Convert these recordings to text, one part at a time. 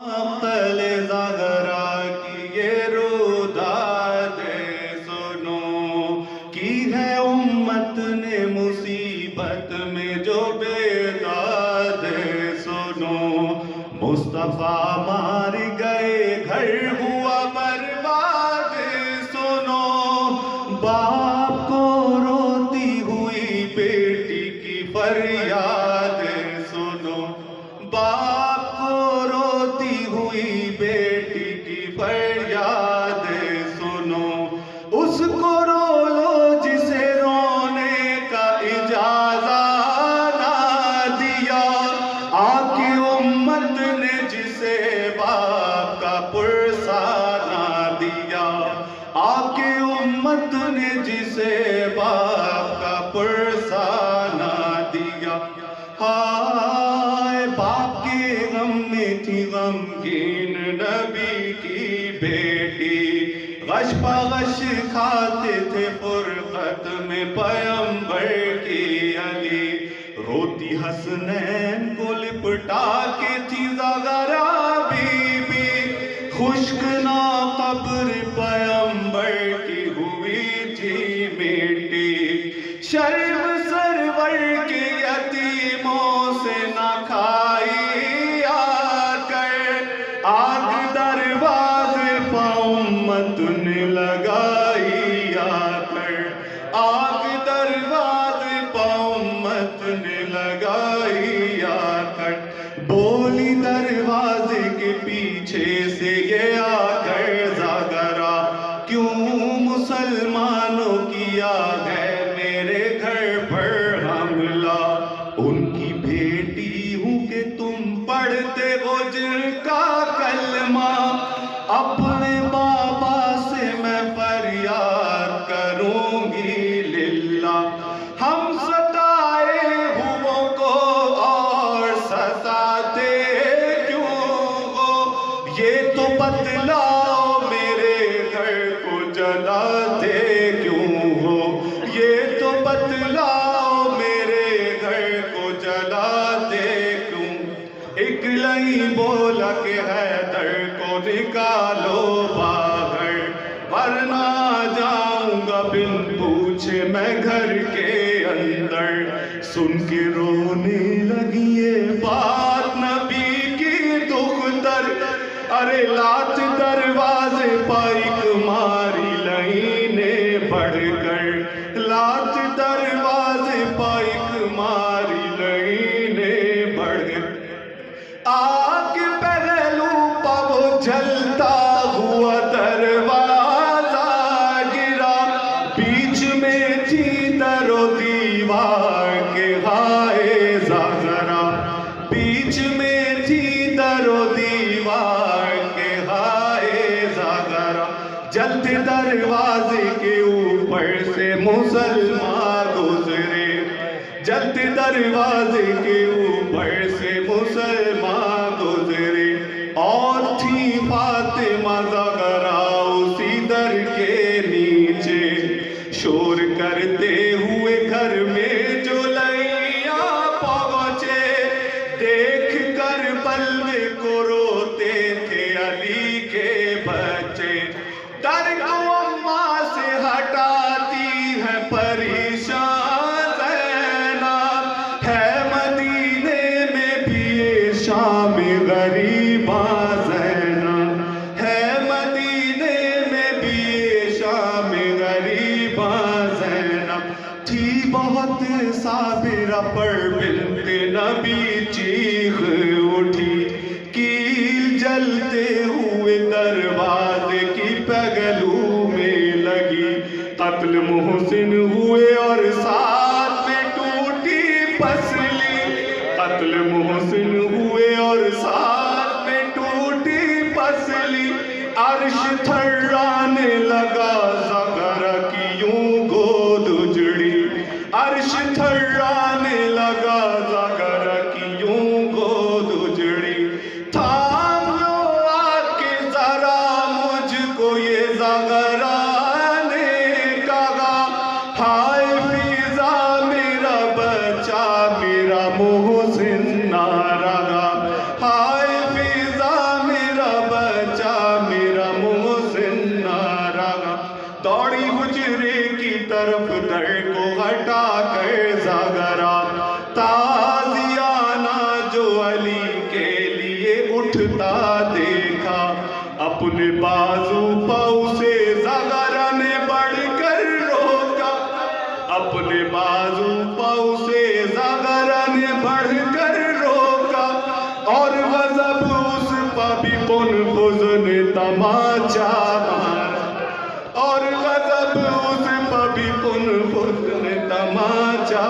مقتل زغرا کی یہ روداد سنو، کی ہے امت نے مصیبت میں جو بیداد سنو، مصطفیٰ مار گئے گھر ہوا برباد سنو، باپ کو روتی ہوئی بیٹی کی فریاد سنو، باپ کو روتی ہوئی بیٹی کی فریاد سنو، اس کو رو لو جسے رونے کا اجازہ نہ دیا، آقی امت نے جسے باپ کا پرسہ نہ دیا، آقی امت نے جسے باپ کا پرسہ نہ دیا، ہائے باپ کے غم میں تھی غمگین نبی کی بیٹی، غش پغش کھاتے تھے فرقت میں پیمبر کی علی، روتی حسنین کو لپٹا کے تھی زغرا بی بی، خشک نا قبر پیمبر کی ہوئی تھی میٹی، شرم سرور کے یتیموں سے نہ کھائی آ کر، آگ دروازے پہ امت نے لگائی آ کر، آگ دروازے پہ امت نے لگائی آ کر، بولی دروازے کے پیچھے سے یہ آ کر زغرا، کیوں مسلمانوں کیا ہے میرے گھر پر حملہ، ان کی بیٹی ہوں کہ تم پڑھتے ہو جن کا کلمہ، اپنے بابا سے میں فریاد کروں گی للہ، ہم ستائے ہووں کو اور ستاتے کیوں ہو، یہ تو بتلاؤ میرے گھر کو جلاتے کیوں ہو، یہ تو بتلاؤ میرے گھر کو جلاتے کیوں، ایک لئی بولا کہ حیدر کو نکالو باہر، ورنہ جاؤں گا بن پوچھے میں گھر کے اندر، سن کے رونے لگی یہ بات نبی کی دختر، ارے لات دروازے پائک ماری لائنے بڑھ کر، لات دروازے پائک ماری لائنے بڑھ کر، آگ پہلو پا وہ جلتا ہوا دروازہ گرا، بیچ میں تھی در و دیوار کے ہائے زغرا، بیچ میں تھی در و دیوار کے ہائے زغرا، جلتے دروازے کے اوپر سے مسلمان گزرے، جلتے دروازے کے اوپر سے مسلمان گزرے، اور تھی فاطمہ زغرا اسی در کے نیچے، شور کرتے ہوئے گھر میں جو لئیاں پہنچے، دیکھ کر بلوے کو روتے تھے علی کے بچے، در کو اماں سے ہٹاتی ہے پریشان زینب، ہے مدینے میں بھی یہ شام غریباں زینب، ہے مدینے میں بھی یہ شام غریباں زینب، تھی بہت صابرہ پر بنت نبی چیخ اٹھی، کیل جلتے ہوئے دروازے کی پگلو میں لگی، قتل محسن ہوئے اور ساتھ میں ٹوٹی پسلی، قتل محسن ہوئے اور ساتھ میں ٹوٹی پسلی، عرش تھرانے لگا زغرا کی یوں گود اجڑی، عرش تھرانے لگا زغرا کی یوں گود اجڑی، تھام لو آ کے ذرا مجھ کو یہ زغرا نے کہا، ہائے فیضا میرا بچہ میرا محسن نہ رہا، ہائے فیضا اٹھتا دیکھا، اپنے بازو پاؤں سے زغرہ نے بڑھ کر روکا، اپنے بازو پاؤں سے زغرہ نے بڑھ کر روکا، اور غضب اس پہ بھی پنفذ نے تماچا مارا، اور غضب اس پہ بھی پنفذ نے تماچا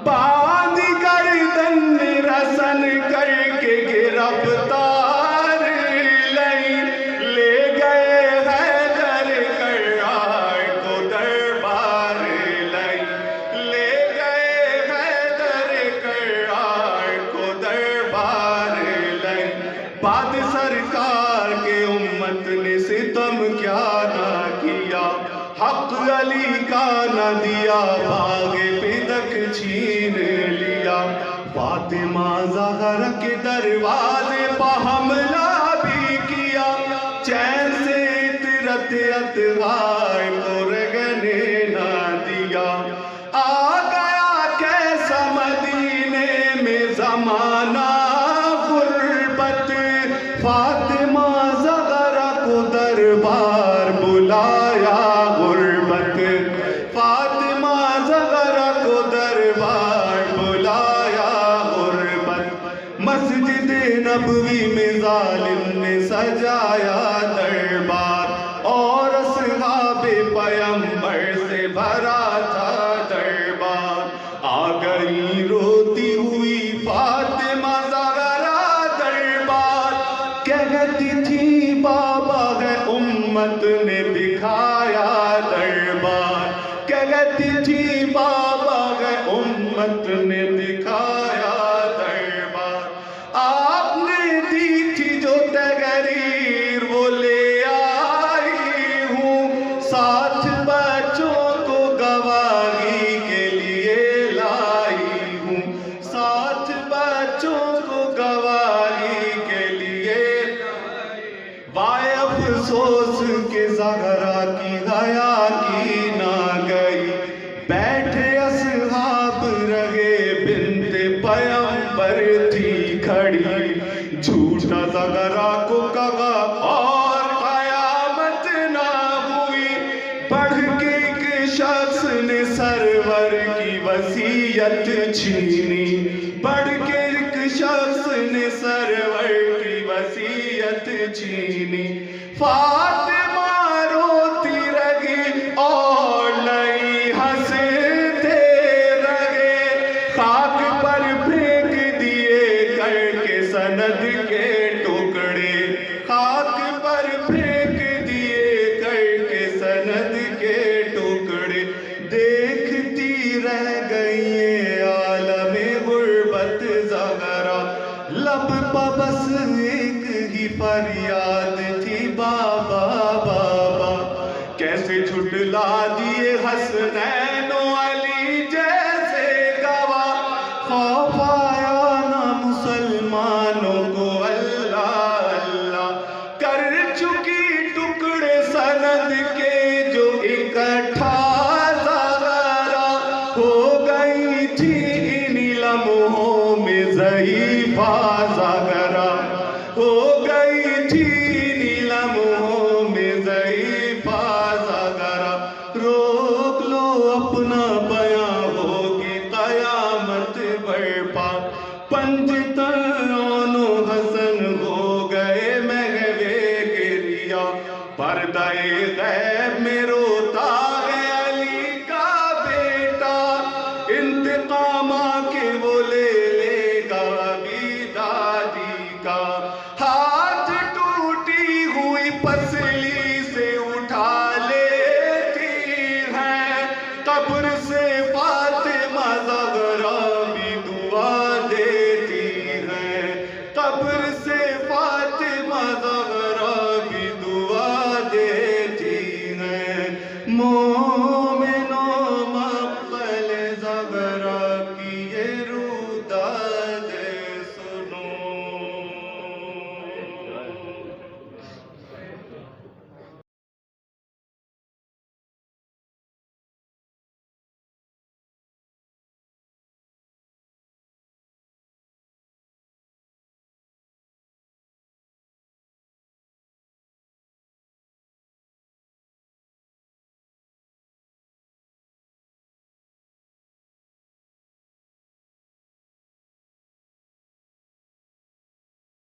باندھ گردن رسن کر کے گرفتار لے گئے حیدر کرار کو دربار لے گئے حیدر کرار کو دربار بعد سرکار کے امت نے ستم کیا نہ کیا، حق علی کا نہ دیا، بھاگے فدک چھین لیا، فاطمہ زہرا کے دروازے پہ حملہ بھی کیا، چین سے عطرت اطہار کو رگنے نہ دیا، آ گیا کیسا مدینے میں زمانہ غربت، فاطمہ زہرا کو دربار بلایا غربت، فاطمہ زہرا کو دربار بلایا غربت، مسجد نبوی میں ظالم نے سجایا دربار، اور اصحاب پیغمبر سے بھرا تھا دربار، آ گئی روتی ہوئی فاطمہ زہرا دربار، کہتی تھی بابا ہے امت نے دکھایا دربار، کہتی تھی بابا ہے امت نے دکھایا دربار، آپ نے دی تھی جو تحریر وہ لے آئی ہوں، ساتھ بچوں کو گواہی کے لیے لائی ہوں، ساتھ بچوں کو گواہی کے لیے، وائے افسوس کہ زہرا کی حیا کی نہ گئی، بیٹھے اصحاب رہے بنت پیغمبر تھی کھڑی، جھوٹا زہرا کو کہا اور قیامت نہ ہوئی، پڑھ کے ایک شخص نے سرور کی وصیت چھینی، پڑھ کے ایک شخص نے سرور کی وصیت چھینی، فاطمہ روتی رہی اور نہیں ہنستے رہے، خاک پر پھینک دیے کر کے سند کے ٹکڑے، خاک پر پھینک دیے کر کے سند کے ٹکڑے، دیکھتی رہ گئی عالم غربت زہرا، لب پہ بس ایک ہی فریاد تھی بابا بابا، کیسے جھٹلا دیے حسنین و علی جیسے گواہ، خوف آیا نہ مسلمانوں کو اللہ اللہ، کر چکی ٹکڑے سند کے جو اکٹھا زہرا، ہو گئی تھی انہی لمحوں میں ضعیفہ زہرا، ہو گئی تھی انہی لمحوں میں ضعیفہ زہرا، روک لو اپنا بیاں ہوگی قیامت برپا، پنج تنوں